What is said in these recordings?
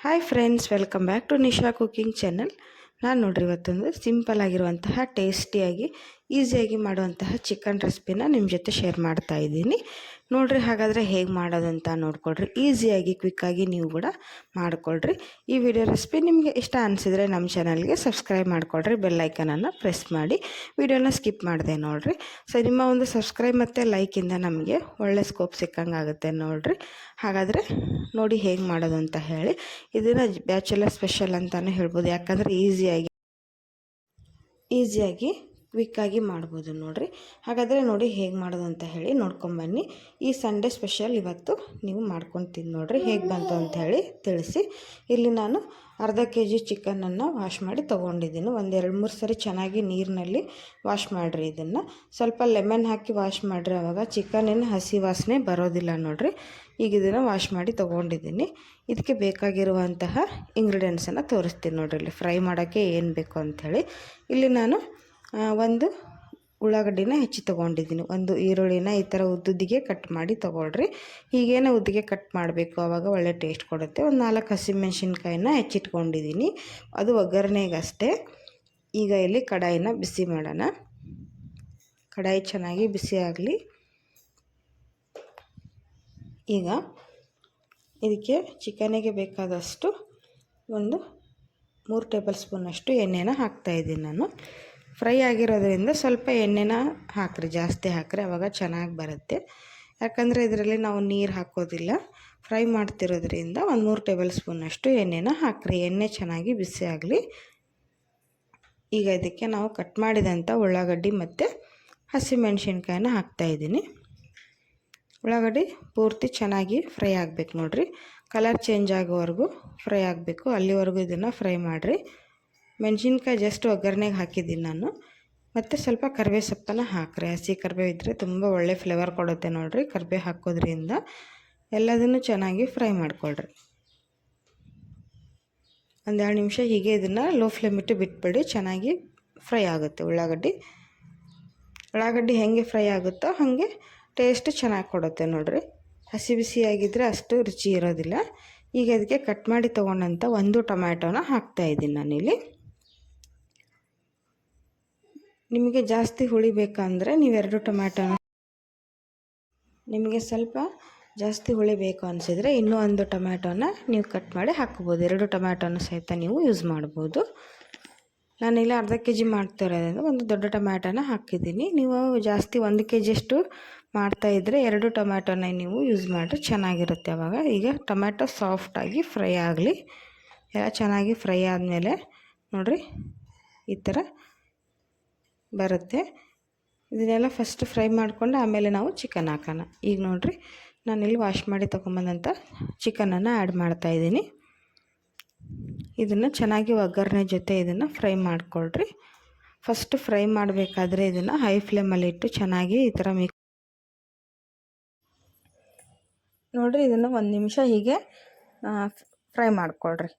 Hi friends, welcome back to Nisha cooking channel. ನಾನು ನೋಡ್ರಿ ಇವತ್ತೊಂದು ಸಿಂಪಲ್ ಆಗಿರುವಂತಹ ಟೇಸ್ಟಿಯಾಗಿ ಈಸಿಯಾಗಿ ಮಾಡುವಂತಹ ಚಿಕನ್ ರೆಸಿಪಿನ ನಿಮ್ಮ ಜೊತೆ ಶೇರ್ ಮಾಡ್ತಾ ಇದ್ದೀನಿ. ನೋಡಿರಿ, ಹಾಗಾದರೆ ಹೇಗೆ ಮಾಡೋದಂತ ನೋಡ್ಕೊಳ್ರಿ. ಈಸಿಯಾಗಿ ಕ್ವಿಕ್ಕಾಗಿ ನೀವು ಕೂಡ ಮಾಡಿಕೊಳ್ರಿ. ಈ ವಿಡಿಯೋ ರೆಸಿಪಿ ನಿಮಗೆ ಇಷ್ಟ ಅನಿಸಿದರೆ ನಮ್ಮ ಚಾನಲ್ಗೆ ಸಬ್ಸ್ಕ್ರೈಬ್ ಮಾಡಿಕೊಳ್ರಿ, ಬೆಲ್ಲೈಕನನ್ನು ಪ್ರೆಸ್ ಮಾಡಿ. ವಿಡಿಯೋನ ಸ್ಕಿಪ್ ಮಾಡಿದೆ ನೋಡಿರಿ. ಸೊ ನಿಮ್ಮ ಒಂದು ಸಬ್ಸ್ಕ್ರೈಬ್ ಮತ್ತು ಲೈಕಿಂದ ನಮಗೆ ಒಳ್ಳೆ ಸ್ಕೋಪ್ ಸಿಕ್ಕಂಗೆ ಆಗುತ್ತೆ ನೋಡಿರಿ. ಹಾಗಾದರೆ ನೋಡಿ ಹೇಗೆ ಮಾಡೋದು ಅಂತ ಹೇಳಿ. ಇದನ್ನು ಬ್ಯಾಚುಲರ್ ಸ್ಪೆಷಲ್ ಅಂತಲೇ ಹೇಳ್ಬೋದು, ಯಾಕಂದರೆ ಈಸಿಯಾಗಿ ಕ್ವಿಕ್ಕಾಗಿ ಮಾಡ್ಬೋದು ನೋಡಿರಿ. ಹಾಗಾದರೆ ನೋಡಿ ಹೇಗೆ ಮಾಡೋದು ಅಂತ ಹೇಳಿ ನೋಡ್ಕೊಂಬನ್ನಿ. ಈ ಸಂಡೇ ಸ್ಪೆಷಲ್ ಇವತ್ತು ನೀವು ಮಾಡ್ಕೊಂಡು ತಿಂದು ನೋಡಿರಿ, ಹೇಗೆ ಬಂತು ಅಂತ ಹೇಳಿ ತಿಳಿಸಿ. ಇಲ್ಲಿ ನಾನು ಅರ್ಧ kg ಚಿಕನನ್ನು ವಾಶ್ ಮಾಡಿ ತೊಗೊಂಡಿದ್ದೀನಿ. ಒಂದು 2-3 ಸರಿ ಚೆನ್ನಾಗಿ ನೀರಿನಲ್ಲಿ ವಾಶ್ ಮಾಡಿರಿ. ಇದನ್ನು ಸ್ವಲ್ಪ ಲೆಮನ್ ಹಾಕಿ ವಾಶ್ ಮಾಡಿರಿ, ಆವಾಗ ಚಿಕನಿನ ಹಸಿ ವಾಸನೆ ಬರೋದಿಲ್ಲ ನೋಡಿರಿ. ಈಗ ಇದನ್ನು ವಾಶ್ ಮಾಡಿ ತೊಗೊಂಡಿದ್ದೀನಿ. ಇದಕ್ಕೆ ಬೇಕಾಗಿರುವಂತಹ ಇಂಗ್ರೀಡಿಯೆಂಟ್ಸನ್ನು ತೋರಿಸ್ತೀನಿ ನೋಡಿರಿ. ಇಲ್ಲಿ ಫ್ರೈ ಮಾಡೋಕ್ಕೆ ಏನು ಬೇಕು ಅಂಥೇಳಿ ಇಲ್ಲಿ ನಾನು ಒಂದು ಉಳ್ಳಾಗಡ್ಡಿನ ಹೆಚ್ಚಿ ತೊಗೊಂಡಿದ್ದೀನಿ. ಒಂದು ಈರುಳ್ಳಿನ ಈ ಥರ ಉದ್ದುದ್ದಿಗೆ ಕಟ್ ಮಾಡಿ ತೊಗೊಳ್ರಿ. ಹೀಗೇನೆ ಉದ್ದಿಗೆ ಕಟ್ ಮಾಡಬೇಕು, ಆವಾಗ ಒಳ್ಳೆ ಟೇಸ್ಟ್ ಕೊಡುತ್ತೆ. ಒಂದು 4 ಹಸಿಮೆಣ್ಸಿನ್ಕಾಯಿನ ಹೆಚ್ಚಿಟ್ಕೊಂಡಿದ್ದೀನಿ, ಅದು ಒಗ್ಗರಣೆಗಷ್ಟೇ. ಈಗ ಇಲ್ಲಿ ಕಡಾಯಿನ ಬಿಸಿ ಮಾಡೋಣ. ಕಡಾಯಿ ಚೆನ್ನಾಗಿ ಬಿಸಿ ಆಗಲಿ. ಈಗ ಇದಕ್ಕೆ ಚಿಕನಿಗೆ ಬೇಕಾದಷ್ಟು ಒಂದು 3 ಟೇಬಲ್ ಸ್ಪೂನಷ್ಟು ಎಣ್ಣೆನ ಹಾಕ್ತಾಯಿದ್ದೀನಿ ನಾನು. ಫ್ರೈ ಆಗಿರೋದ್ರಿಂದ ಸ್ವಲ್ಪ ಎಣ್ಣೆನ ಹಾಕಿರಿ, ಜಾಸ್ತಿ ಹಾಕಿರಿ, ಆವಾಗ ಚೆನ್ನಾಗಿ ಬರುತ್ತೆ. ಯಾಕಂದರೆ ಇದರಲ್ಲಿ ನಾವು ನೀರು ಹಾಕೋದಿಲ್ಲ, ಫ್ರೈ ಮಾಡ್ತಿರೋದ್ರಿಂದ ಒಂದು 3 ಟೇಬಲ್ ಸ್ಪೂನಷ್ಟು ಎಣ್ಣೆನ ಹಾಕಿರಿ. ಎಣ್ಣೆ ಚೆನ್ನಾಗಿ ಬಿಸಿ ಆಗಲಿ. ಈಗ ಇದಕ್ಕೆ ನಾವು ಕಟ್ ಮಾಡಿದಂಥ ಉಳ್ಳಾಗಡ್ಡಿ ಮತ್ತು ಹಸಿಮೆಣ್ಸಿನ್ಕಾಯಿನ ಹಾಕ್ತಾಯಿದ್ದೀನಿ. ಉಳ್ಳಾಗಡ್ಡಿ ಪೂರ್ತಿ ಚೆನ್ನಾಗಿ ಫ್ರೈ ಆಗಬೇಕು ನೋಡಿರಿ. ಕಲರ್ ಚೇಂಜ್ ಆಗೋವರೆಗೂ ಫ್ರೈ ಆಗಬೇಕು, ಅಲ್ಲಿವರೆಗೂ ಇದನ್ನು ಫ್ರೈ ಮಾಡಿರಿ. ಮೆಣಸಿನ್ಕಾಯಿ ಜಸ್ಟ್ ಒಗ್ಗರಣೆಗೆ ಹಾಕಿದ್ದೀನಿ ನಾನು. ಮತ್ತು ಸ್ವಲ್ಪ ಕರಿಬೇವು ಸೊಪ್ಪನ್ನು ಹಾಕಿರಿ. ಹಸಿ ಕರಿಬೇವು ಇದ್ದರೆ ತುಂಬ ಒಳ್ಳೆ ಫ್ಲೇವರ್ ಕೊಡುತ್ತೆ ನೋಡಿರಿ. ಕರಿಬೇವು ಹಾಕೋದ್ರಿಂದ ಎಲ್ಲದನ್ನು ಚೆನ್ನಾಗಿ ಫ್ರೈ ಮಾಡಿಕೊಳ್ರಿ. ಒಂದು 2 ನಿಮಿಷ ಹೀಗೆ ಇದನ್ನು ಲೋ ಫ್ಲೇಮ್ ಇಟ್ಟು ಬಿಟ್ಬಿಡಿ, ಚೆನ್ನಾಗಿ ಫ್ರೈ ಆಗುತ್ತೆ ಉಳ್ಳಾಗಡ್ಡಿ ಹೆಂಗೆ ಫ್ರೈ ಆಗುತ್ತೋ ಹಾಗೆ ಟೇಸ್ಟ್ ಚೆನ್ನಾಗಿ ಕೊಡುತ್ತೆ ನೋಡಿರಿ. ಹಸಿ ಬಿಸಿಯಾಗಿದ್ದರೆ ಅಷ್ಟು ರುಚಿ ಇರೋದಿಲ್ಲ. ಈಗ ಇದಕ್ಕೆ ಕಟ್ ಮಾಡಿ ತೊಗೊಂಡಂಥ ಒಂದು ಟೊಮ್ಯಾಟೋನ ಹಾಕ್ತಾಯಿದ್ದೀನಿ ನಾನಿಲ್ಲಿ. ನಿಮಗೆ ಜಾಸ್ತಿ ಹುಳಿ ಬೇಕಂದರೆ ನೀವು 2 ಟೊಮ್ಯಾಟೋನ, ನಿಮಗೆ ಸ್ವಲ್ಪ ಜಾಸ್ತಿ ಹುಳಿ ಬೇಕು ಅನಿಸಿದರೆ ಇನ್ನೂ ಒಂದು ಟೊಮ್ಯಾಟೋನ ನೀವು ಕಟ್ ಮಾಡಿ ಹಾಕ್ಬೋದು. 2 ಟೊಮ್ಯಾಟೋನ ಸಹಿತ ನೀವು ಯೂಸ್ ಮಾಡ್ಬೋದು. ನಾನಿಲ್ಲಿ ಅರ್ಧ kg ಮಾಡ್ತಿರೋದ್ರಿಂದ ಒಂದು ದೊಡ್ಡ ಟೊಮ್ಯಾಟೋನ ಹಾಕಿದ್ದೀನಿ. ನೀವು ಜಾಸ್ತಿ 1 kg ಅಷ್ಟು ಮಾಡ್ತಾಯಿದ್ರೆ 2 ಟೊಮ್ಯಾಟೋನ ನೀವು ಯೂಸ್ ಮಾಡಿರಿ, ಚೆನ್ನಾಗಿರುತ್ತೆ ಆವಾಗ. ಈಗ ಟೊಮ್ಯಾಟೊ ಸಾಫ್ಟಾಗಿ ಫ್ರೈ ಆಗಲಿ. ಎಲ್ಲ ಚೆನ್ನಾಗಿ ಫ್ರೈ ಆದಮೇಲೆ ನೋಡಿರಿ ಈ ಥರ ಬರುತ್ತೆ. ಇದನ್ನೆಲ್ಲ ಫಸ್ಟ್ ಫ್ರೈ ಮಾಡಿಕೊಂಡು ಆಮೇಲೆ ನಾವು ಚಿಕನ್ ಹಾಕೋಣ. ಈಗ ನೋಡಿರಿ, ನಾನಿಲ್ಲಿ ವಾಶ್ ಮಾಡಿ ತೊಗೊಂಬಂದಂಥ ಚಿಕನನ್ನು ಆ್ಯಡ್ ಮಾಡ್ತಾಯಿದ್ದೀನಿ. ಇದನ್ನು ಚೆನ್ನಾಗಿ ಒಗ್ಗರಣೆ ಜೊತೆ ಇದನ್ನು ಫ್ರೈ ಮಾಡಿಕೊಳ್ರಿ. ಫಸ್ಟ್ ಫ್ರೈ ಮಾಡಬೇಕಾದ್ರೆ ಇದನ್ನು ಹೈ ಫ್ಲೇಮಲ್ಲಿ ಇಟ್ಟು ಚೆನ್ನಾಗಿ ಈ ಥರ ನೋಡಿರಿ. ಇದನ್ನು 1 ನಿಮಿಷ ಹೀಗೆ ಫ್ರೈ ಮಾಡಿಕೊಳ್ರಿ.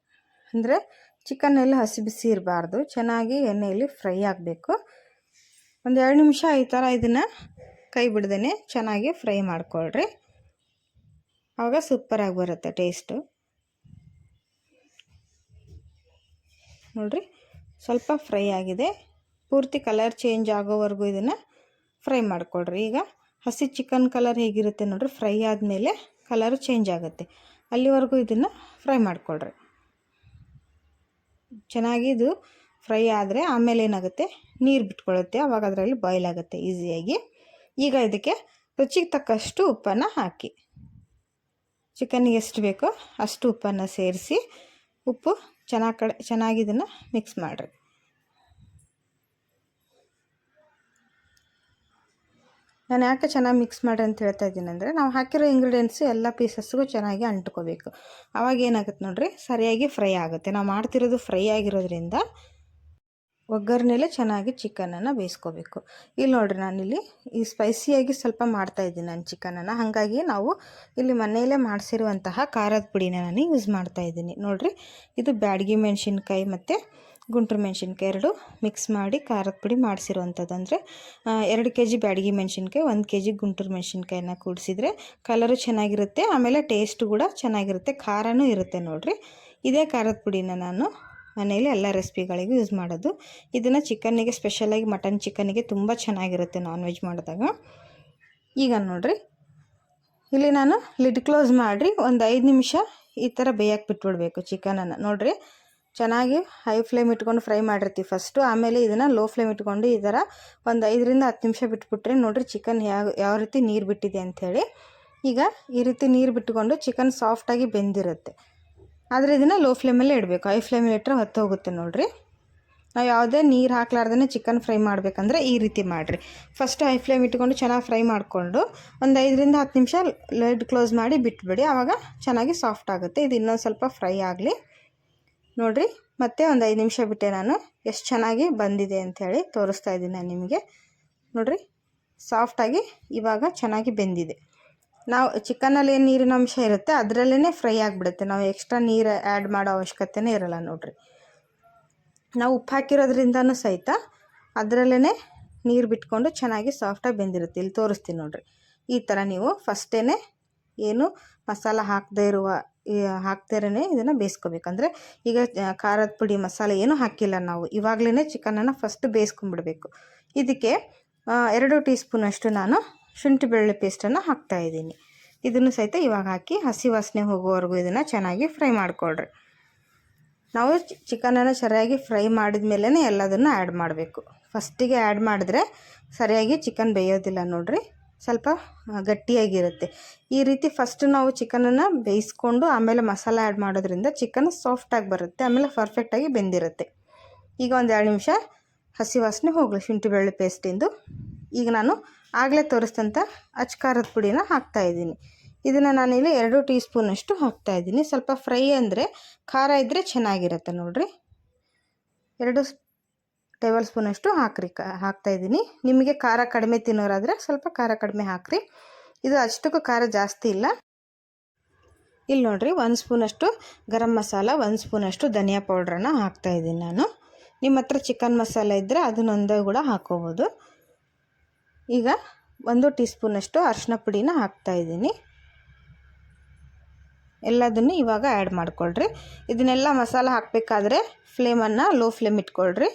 ಅಂದರೆ ಚಿಕನ್ನೆಲ್ಲ ಹಸಿ ಬಿಸಿ ಇರಬಾರ್ದು, ಚೆನ್ನಾಗಿ ಎಣ್ಣೆಯಲ್ಲಿ ಫ್ರೈ ಆಗಬೇಕು. ಒಂದು 2 ನಿಮಿಷ ಈ ಥರ ಇದನ್ನು ಕೈ ಬಿಡ್ದೇ ಚೆನ್ನಾಗಿ ಫ್ರೈ ಮಾಡಿಕೊಳ್ರಿ, ಆವಾಗ ಸೂಪರಾಗಿ ಬರುತ್ತೆ ಟೇಸ್ಟು. ನೋಡಿರಿ, ಸ್ವಲ್ಪ ಫ್ರೈ ಆಗಿದೆ. ಪೂರ್ತಿ ಕಲರ್ ಚೇಂಜ್ ಆಗೋವರೆಗೂ ಇದನ್ನು ಫ್ರೈ ಮಾಡಿಕೊಳ್ರಿ. ಈಗ ಹಸಿ ಚಿಕನ್ ಕಲರ್ ಹೇಗಿರುತ್ತೆ ನೋಡಿರಿ, ಫ್ರೈ ಆದಮೇಲೆ ಕಲರು ಚೇಂಜ್ ಆಗುತ್ತೆ, ಅಲ್ಲಿವರೆಗೂ ಇದನ್ನು ಫ್ರೈ ಮಾಡಿಕೊಳ್ರಿ. ಚೆನ್ನಾಗಿ ಇದು ಫ್ರೈ ಆದರೆ ಆಮೇಲೆ ಏನಾಗುತ್ತೆ, ನೀರು ಬಿಟ್ಕೊಳ್ಳುತ್ತೆ, ಆವಾಗ ಅದರಲ್ಲಿ ಬಾಯ್ಲ್ ಆಗುತ್ತೆ ಈಸಿಯಾಗಿ. ಈಗ ಇದಕ್ಕೆ ರುಚಿಗೆ ತಕ್ಕಷ್ಟು ಉಪ್ಪನ್ನು ಹಾಕಿ, ಚಿಕನ್ನಿಗೆ ಎಷ್ಟು ಬೇಕೋ ಅಷ್ಟು ಉಪ್ಪನ್ನು ಸೇರಿಸಿ, ಉಪ್ಪು ಚೆನ್ನಾಗಿ ಇದನ್ನು ಮಿಕ್ಸ್ ಮಾಡಿರಿ. ನಾನು ಯಾಕೆ ಚೆನ್ನಾಗಿ ಮಿಕ್ಸ್ ಮಾಡಿರಿ ಅಂತ ಹೇಳ್ತಾ ಇದ್ದೀನಿ ಅಂದರೆ, ನಾವು ಹಾಕಿರೋ ಇಂಗ್ರೀಡಿಯೆಂಟ್ಸು ಎಲ್ಲ ಪೀಸಸ್ಗೂ ಚೆನ್ನಾಗಿ ಅಂಟ್ಕೋಬೇಕು. ಆವಾಗ ಏನಾಗುತ್ತೆ ನೋಡಿರಿ, ಸರಿಯಾಗಿ ಫ್ರೈ ಆಗುತ್ತೆ. ನಾವು ಮಾಡ್ತಿರೋದು ಫ್ರೈ ಆಗಿರೋದ್ರಿಂದ ಒಗ್ಗರಣೆಲೆ ಚೆನ್ನಾಗಿ ಚಿಕನನ್ನು ಬೇಯಿಸ್ಕೋಬೇಕು. ಇಲ್ಲಿ ನೋಡಿರಿ, ನಾನಿಲ್ಲಿ ಈ ಸ್ಪೈಸಿಯಾಗಿ ಸ್ವಲ್ಪ ಮಾಡ್ತಾಯಿದ್ದೀನಿ ನಾನು ಚಿಕನನ್ನು. ಹಾಗಾಗಿ ನಾವು ಇಲ್ಲಿ ಮನೆಯಲ್ಲೇ ಮಾಡಿಸಿರುವಂತಹ ಖಾರದ ಪುಡಿನ ನಾನು ಯೂಸ್ ಮಾಡ್ತಾಯಿದ್ದೀನಿ ನೋಡಿರಿ. ಇದು ಬ್ಯಾಡಗಿ ಮೆಣಸಿನ್ಕಾಯಿ ಮತ್ತು ಗುಂಟೂರು ಮೆಣಸಿನ್ಕಾಯಿ 2 ಮಿಕ್ಸ್ ಮಾಡಿ ಖಾರದ ಪುಡಿ ಮಾಡಿಸಿರುವಂಥದ್ದು. ಅಂದರೆ 2 kg ಬ್ಯಾಡಗಿ ಮೆಣಸಿನ್ಕಾಯಿ, 1 kg ಗುಂಟೂರು ಮೆಣಸಿನ್ಕಾಯಿನ ಕೂಡಿಸಿದ್ರೆ ಕಲರು ಚೆನ್ನಾಗಿರುತ್ತೆ, ಆಮೇಲೆ ಟೇಸ್ಟು ಕೂಡ ಚೆನ್ನಾಗಿರುತ್ತೆ, ಖಾರನೂ ಇರುತ್ತೆ ನೋಡಿರಿ. ಇದೇ ಖಾರದ ಪುಡಿನ ನಾನು ಮನೆಯಲ್ಲಿ ಎಲ್ಲ ರೆಸಿಪಿಗಳಿಗೂ ಯೂಸ್ ಮಾಡೋದು. ಇದನ್ನು ಚಿಕನ್ನಿಗೆ, ಸ್ಪೆಷಲಾಗಿ ಮಟನ್ ಚಿಕನ್ನಿಗೆ ತುಂಬ ಚೆನ್ನಾಗಿರುತ್ತೆ ನಾನ್ ವೆಜ್ ಮಾಡಿದಾಗ. ಈಗ ನೋಡಿರಿ, ಇಲ್ಲಿ ನಾನು ಲಿಡ್ ಕ್ಲೋಸ್ ಮಾಡಿ ಒಂದು 5 ನಿಮಿಷ ಈ ಥರ ಬೇಯಕ್ಕೆ ಬಿಟ್ಬಿಡ್ಬೇಕು ಚಿಕನನ್ನು. ನೋಡಿರಿ, ಚೆನ್ನಾಗಿ ಹೈ ಫ್ಲೇಮ್ ಇಟ್ಕೊಂಡು ಫ್ರೈ ಮಾಡಿರ್ತೀವಿ ಫಸ್ಟು. ಆಮೇಲೆ ಇದನ್ನು ಲೋ ಫ್ಲೇಮ್ ಇಟ್ಕೊಂಡು ಈ ಥರ ಒಂದು 5 ರಿಂದ 10 ನಿಮಿಷ ಬಿಟ್ಬಿಟ್ರೆ ನೋಡಿರಿ ಚಿಕನ್ ಯಾವ ರೀತಿ ನೀರು ಬಿಟ್ಟಿದೆ ಅಂಥೇಳಿ. ಈಗ ಈ ರೀತಿ ನೀರು ಬಿಟ್ಟುಕೊಂಡು ಚಿಕನ್ ಸಾಫ್ಟಾಗಿ ಬೆಂದಿರುತ್ತೆ. ಆದರೆ ಇದನ್ನು ಲೋ ಫ್ಲೇಮಲ್ಲೇ ಇಡಬೇಕು. ಹೈ ಫ್ಲೇಮಲ್ಲಿ ಇಟ್ಟರೆ ಹೊತ್ತೋಗುತ್ತೆ ನೋಡಿರಿ. ನಾವು ಯಾವುದೇ ನೀರು ಹಾಕ್ಲಾರ್ದೇ ಚಿಕನ್ ಫ್ರೈ ಮಾಡಬೇಕಂದ್ರೆ ಈ ರೀತಿ ಮಾಡಿರಿ. ಫಸ್ಟ್ ಹೈ ಫ್ಲೇಮ್ ಇಟ್ಕೊಂಡು ಚೆನ್ನಾಗಿ ಫ್ರೈ ಮಾಡಿಕೊಂಡು ಒಂದು 5 ರಿಂದ 10 ನಿಮಿಷ ಲಿಡ್ ಕ್ಲೋಸ್ ಮಾಡಿ ಬಿಟ್ಬಿಡಿ. ಆವಾಗ ಚೆನ್ನಾಗಿ ಸಾಫ್ಟ್ ಆಗುತ್ತೆ. ಇದು ಇನ್ನೊಂದು ಸ್ವಲ್ಪ ಫ್ರೈ ಆಗಲಿ. ನೋಡಿರಿ, ಮತ್ತೆ ಒಂದು 5 ನಿಮಿಷ ಬಿಟ್ಟೆ ನಾನು ಎಷ್ಟು ಚೆನ್ನಾಗಿ ಬಂದಿದೆ ಅಂಥೇಳಿ ತೋರಿಸ್ತಾ ಇದ್ದೀನಿ ನಾನು ನಿಮಗೆ. ನೋಡಿರಿ, ಸಾಫ್ಟಾಗಿ ಇವಾಗ ಚೆನ್ನಾಗಿ ಬೆಂದಿದೆ. ನಾವು ಚಿಕನಲ್ಲಿ ಏನು ನೀರಿನ ಅಂಶ ಇರುತ್ತೆ ಅದರಲ್ಲೇ ಫ್ರೈ ಆಗಿಬಿಡುತ್ತೆ. ನಾವು ಎಕ್ಸ್ಟ್ರಾ ನೀರು ಆ್ಯಡ್ ಮಾಡೋ ಅವಶ್ಯಕತೆನೇ ಇರೋಲ್ಲ. ನೋಡಿರಿ, ನಾವು ಉಪ್ಪು ಹಾಕಿರೋದ್ರಿಂದನೂ ಸಹಿತ ಅದರಲ್ಲೇ ನೀರು ಬಿಟ್ಕೊಂಡು ಚೆನ್ನಾಗಿ ಸಾಫ್ಟಾಗಿ ಬೆಂದಿರುತ್ತೆ. ಇಲ್ಲಿ ತೋರಿಸ್ತೀನಿ ನೋಡಿರಿ. ಈ ಥರ ನೀವು ಫಸ್ಟೇ ಏನು ಮಸಾಲ ಹಾಕ್ದೇರೇ ಇದನ್ನು ಬೇಯಿಸ್ಕೋಬೇಕಂದ್ರೆ, ಈಗ ಖಾರದ ಪುಡಿ ಮಸಾಲೆ ಏನೂ ಹಾಕಿಲ್ಲ ನಾವು, ಇವಾಗಲೇ ಚಿಕನನ್ನು ಫಸ್ಟ್ ಬೇಯಿಸ್ಕೊಂಡ್ಬಿಡ್ಬೇಕು. ಇದಕ್ಕೆ 2 ಟೀ ಸ್ಪೂನಷ್ಟು ನಾನು ಶುಂಠಿ ಬೆಳ್ಳುಳ್ಳಿ ಪೇಸ್ಟನ್ನು ಹಾಕ್ತಾಯಿದ್ದೀನಿ. ಇದನ್ನು ಸಹಿತ ಇವಾಗ ಹಾಕಿ ಹಸಿ ವಾಸನೆ ಹೋಗೋವರೆಗೂ ಇದನ್ನು ಚೆನ್ನಾಗಿ ಫ್ರೈ ಮಾಡಿಕೊಳ್ರಿ. ನಾವು ಚಿಕನನ್ನು ಸರಿಯಾಗಿ ಫ್ರೈ ಮಾಡಿದ ಮೇಲೇ ಎಲ್ಲದನ್ನು ಆ್ಯಡ್ ಮಾಡಬೇಕು. ಫಸ್ಟಿಗೆ ಆ್ಯಡ್ ಮಾಡಿದ್ರೆ ಸರಿಯಾಗಿ ಚಿಕನ್ ಬೇಯೋದಿಲ್ಲ ನೋಡಿರಿ, ಸ್ವಲ್ಪ ಗಟ್ಟಿಯಾಗಿರುತ್ತೆ. ಈ ರೀತಿ ಫಸ್ಟ್ ನಾವು ಚಿಕನನ್ನು ಬೇಯಿಸ್ಕೊಂಡು ಆಮೇಲೆ ಮಸಾಲೆ ಆ್ಯಡ್ ಮಾಡೋದ್ರಿಂದ ಚಿಕನ್ ಸಾಫ್ಟಾಗಿ ಬರುತ್ತೆ, ಆಮೇಲೆ ಪರ್ಫೆಕ್ಟಾಗಿ ಬೆಂದಿರುತ್ತೆ. ಈಗ ಒಂದು 2 ನಿಮಿಷ ಹಸಿ ವಾಸನೆ ಹೋಗಲಿ ಶುಂಠಿ ಬೆಳ್ಳುಳ್ಳಿ ಪೇಸ್ಟಿಂದು. ಈಗ ನಾನು ಆಗಲೇ ತೋರಿಸಿದಂಥ ಅಚ್ಚ ಖಾರದ ಪುಡಿನ ಹಾಕ್ತಾಯಿದ್ದೀನಿ. ಇದನ್ನು ನಾನಿಲ್ಲಿ 2 ಟೀ ಸ್ಪೂನಷ್ಟು ಹಾಕ್ತಾಯಿದ್ದೀನಿ. ಸ್ವಲ್ಪ ಫ್ರೈ ಅಂದರೆ ಖಾರ ಇದ್ದರೆ ಚೆನ್ನಾಗಿರುತ್ತೆ ನೋಡಿರಿ. 2 ಟೇಬಲ್ ಸ್ಪೂನಷ್ಟು ಹಾಕ್ತಾಯಿದ್ದೀನಿ. ನಿಮಗೆ ಖಾರ ಕಡಿಮೆ ತಿನ್ನೋರಾದರೆ ಸ್ವಲ್ಪ ಖಾರ ಕಡಿಮೆ ಹಾಕಿರಿ. ಇದು ಅಷ್ಟಕ್ಕೂ ಖಾರ ಜಾಸ್ತಿ ಇಲ್ಲ. ಇಲ್ಲಿ ನೋಡಿರಿ, 1 ಸ್ಪೂನಷ್ಟು ಗರಂ ಮಸಾಲ, 1 ಸ್ಪೂನಷ್ಟು ಧನಿಯಾ ಪೌಡ್ರನ್ನು ಹಾಕ್ತಾಯಿದ್ದೀನಿ ನಾನು. ನಿಮ್ಮ ಹತ್ರ ಚಿಕನ್ ಮಸಾಲ ಇದ್ದರೆ ಅದನ್ನೊಂದೇ ಕೂಡ ಹಾಕ್ಕೋಬೋದು. ಈಗ 1 ಟೀ ಸ್ಪೂನಷ್ಟು ಅರಿಶಿನ ಪುಡಿನ ಹಾಕ್ತಾಯಿದ್ದೀನಿ. ಎಲ್ಲದನ್ನು ಇವಾಗ ಆ್ಯಡ್ ಮಾಡಿಕೊಳ್ರಿ. ಇದನ್ನೆಲ್ಲ ಮಸಾಲ ಹಾಕಬೇಕಾದ್ರೆ ಫ್ಲೇಮನ್ನು ಲೋ ಫ್ಲೇಮ್ ಇಟ್ಕೊಳ್ರಿ.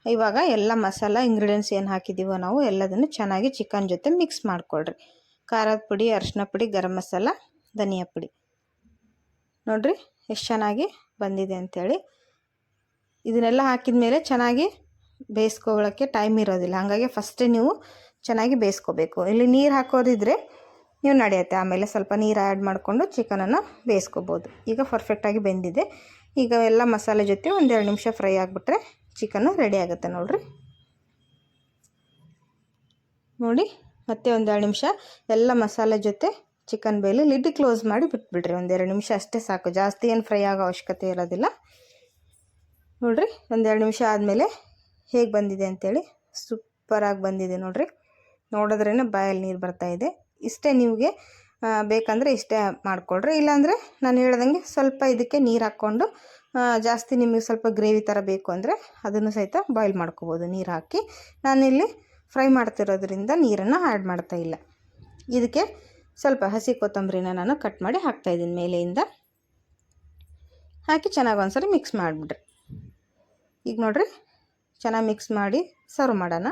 ಇವಾಗ ಎಲ್ಲ ಮಸಾಲ ಇಂಗ್ರೀಡಿಯೆಂಟ್ಸ್ ಏನು ಹಾಕಿದ್ದೀವೋ ನಾವು ಎಲ್ಲದನ್ನು ಚೆನ್ನಾಗಿ ಚಿಕನ್ ಜೊತೆ ಮಿಕ್ಸ್ ಮಾಡಿಕೊಳ್ರಿ. ಖಾರದ ಪುಡಿ, ಅರಿಶಿನ ಪುಡಿ, ಗರಂ ಮಸಾಲ, ಧನಿಯಾ ಪುಡಿ. ನೋಡಿರಿ ಎಷ್ಟು ಚೆನ್ನಾಗಿ ಬಂದಿದೆ ಅಂಥೇಳಿ. ಇದನ್ನೆಲ್ಲ ಹಾಕಿದ ಮೇಲೆ ಚೆನ್ನಾಗಿ ಬೇಯಿಸ್ಕೊಳ್ಳೋಕ್ಕೆ ಟೈಮ್ ಇರೋದಿಲ್ಲ, ಹಾಗಾಗಿ ಫಸ್ಟೇ ನೀವು ಚೆನ್ನಾಗಿ ಬೇಯಿಸ್ಕೋಬೇಕು. ಇಲ್ಲಿ ನೀರು ಹಾಕೋದಿದ್ರೆ ನೀವು ನಡೆಯುತ್ತೆ, ಆಮೇಲೆ ಸ್ವಲ್ಪ ನೀರು ಆ್ಯಡ್ ಮಾಡಿಕೊಂಡು ಚಿಕನನ್ನು ಬೇಯಿಸ್ಕೋಬೋದು. ಈಗ ಪರ್ಫೆಕ್ಟಾಗಿ ಬೆಂದಿದೆ. ಈಗ ಎಲ್ಲ ಮಸಾಲೆ ಜೊತೆ ಒಂದು 2 ನಿಮಿಷ ಫ್ರೈ ಆಗಿಬಿಟ್ರೆ ಚಿಕನ್ನು ರೆಡಿ ಆಗುತ್ತೆ ನೋಡಿರಿ. ನೋಡಿ, ಮತ್ತೆ ಒಂದು 2 ನಿಮಿಷ ಎಲ್ಲ ಮಸಾಲೆ ಜೊತೆ ಚಿಕನ್ ಬೇಲಿ ಲಿಡ್ ಕ್ಲೋಸ್ ಮಾಡಿ ಬಿಟ್ಬಿಡ್ರಿ. ಒಂದು 2 ನಿಮಿಷ ಅಷ್ಟೇ ಸಾಕು, ಜಾಸ್ತಿ ಏನು ಫ್ರೈ ಆಗೋ ಅವಶ್ಯಕತೆ ಇರೋದಿಲ್ಲ. ನೋಡಿರಿ, ಒಂದು 2 ನಿಮಿಷ ಆದಮೇಲೆ ಹೇಗೆ ಬಂದಿದೆ ಅಂಥೇಳಿ. ಸೂಪರಾಗಿ ಬಂದಿದೆ ನೋಡಿರಿ. ನೋಡಿದ್ರೇ ಬಾಯಲ್ಲಿ ನೀರು ಬರ್ತಾಯಿದೆ. ಇಷ್ಟೇ, ನಿಮಗೆ ಬೇಕಂದರೆ ಇಷ್ಟೇ ಮಾಡಿಕೊಳ್ರಿ. ಇಲ್ಲಾಂದರೆ ನಾನು ಹೇಳ್ದಂಗೆ ಸ್ವಲ್ಪ ಇದಕ್ಕೆ ನೀರು ಹಾಕ್ಕೊಂಡು ಜಾಸ್ತಿ ನಿಮಗೆ ಸ್ವಲ್ಪ ಗ್ರೇವಿ ಥರ ಬೇಕು ಅಂದರೆ ಅದನ್ನು ಸಹಿತ ಬಾಯ್ಲ್ ಮಾಡ್ಕೋಬೋದು ನೀರು ಹಾಕಿ. ನಾನಿಲ್ಲಿ ಫ್ರೈ ಮಾಡ್ತಿರೋದ್ರಿಂದ ನೀರನ್ನು ಆ್ಯಡ್ ಮಾಡ್ತಾಯಿಲ್ಲ. ಇದಕ್ಕೆ ಸ್ವಲ್ಪ ಹಸಿ ಕೊತ್ತಂಬರಿನ ನಾನು ಕಟ್ ಮಾಡಿ ಹಾಕ್ತಾಯಿದ್ದೀನಿ ಮೇಲೆಯಿಂದ. ಹಾಕಿ ಚೆನ್ನಾಗಿ ಒಂದ್ಸರಿ ಮಿಕ್ಸ್ ಮಾಡಿಬಿಡ್ರಿ. ಈಗ ನೋಡಿರಿ, ಚೆನ್ನಾಗಿ ಮಿಕ್ಸ್ ಮಾಡಿ ಸರ್ವ್ ಮಾಡೋಣ.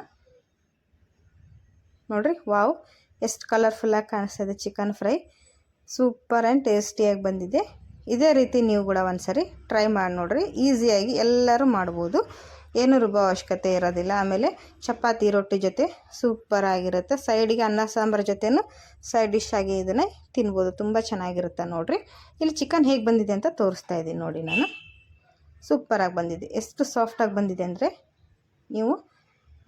ನೋಡಿರಿ, ವಾವ್, ಎಷ್ಟು ಕಲರ್ಫುಲ್ಲಾಗಿ ಕಾಣಿಸ್ತಿದೆ ಚಿಕನ್ ಫ್ರೈ. ಸೂಪರ್ ಆ್ಯಂಡ್ ಟೇಸ್ಟಿಯಾಗಿ ಬಂದಿದೆ. ಇದೇ ರೀತಿ ನೀವು ಕೂಡ ಒಂದ್ಸರಿ ಟ್ರೈ ಮಾಡಿ ನೋಡಿರಿ. ಈಸಿಯಾಗಿ ಎಲ್ಲರೂ ಮಾಡ್ಬೋದು, ಏನೂ ರುಬ್ಬೋ ಅವಶ್ಯಕತೆ ಇರೋದಿಲ್ಲ. ಆಮೇಲೆ ಚಪಾತಿ, ರೊಟ್ಟಿ ಜೊತೆ ಸೂಪರ್ ಆಗಿರುತ್ತೆ. ಸೈಡಿಗೆ ಅನ್ನ ಸಾಂಬಾರು ಜೊತೆನೂ ಸೈಡ್ ಡಿಶ್ ಆಗಿ ಇದನ್ನೇ ತಿನ್ಬೋದು, ತುಂಬ ಚೆನ್ನಾಗಿರುತ್ತೆ ನೋಡಿರಿ. ಇಲ್ಲಿ ಚಿಕನ್ ಹೇಗೆ ಬಂದಿದೆ ಅಂತ ತೋರಿಸ್ತಾ ಇದ್ದೀನಿ ನೋಡಿ ನಾನು. ಸೂಪರಾಗಿ ಬಂದಿದೆ. ಎಷ್ಟು ಸಾಫ್ಟಾಗಿ ಬಂದಿದೆ ಅಂದರೆ ನೀವು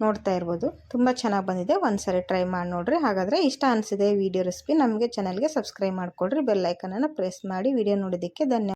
ನೋಡ್ತಾ ಇರ್ಬೋದು. ತುಂಬ ಚೆನ್ನಾಗಿ ಬಂದಿದೆ. ಒಂದ್ಸರಿ ಟ್ರೈ ಮಾಡಿ ನೋಡಿರಿ. ಹಾಗಾದರೆ ಇಷ್ಟ ಅನಿಸಿದೆ ವಿಡಿಯೋ ರೆಸಿಪಿ, ನಮಗೆ ಚಾನಲ್ಗೆ ಸಬ್ಸ್ಕ್ರೈಬ್ ಮಾಡಿಕೊಡ್ರಿ. ಬೆಲ್ ಐಕನನ್ನು ಪ್ರೆಸ್ ಮಾಡಿ. ವಿಡಿಯೋ ನೋಡೋದಕ್ಕೆ ಧನ್ಯವಾದ.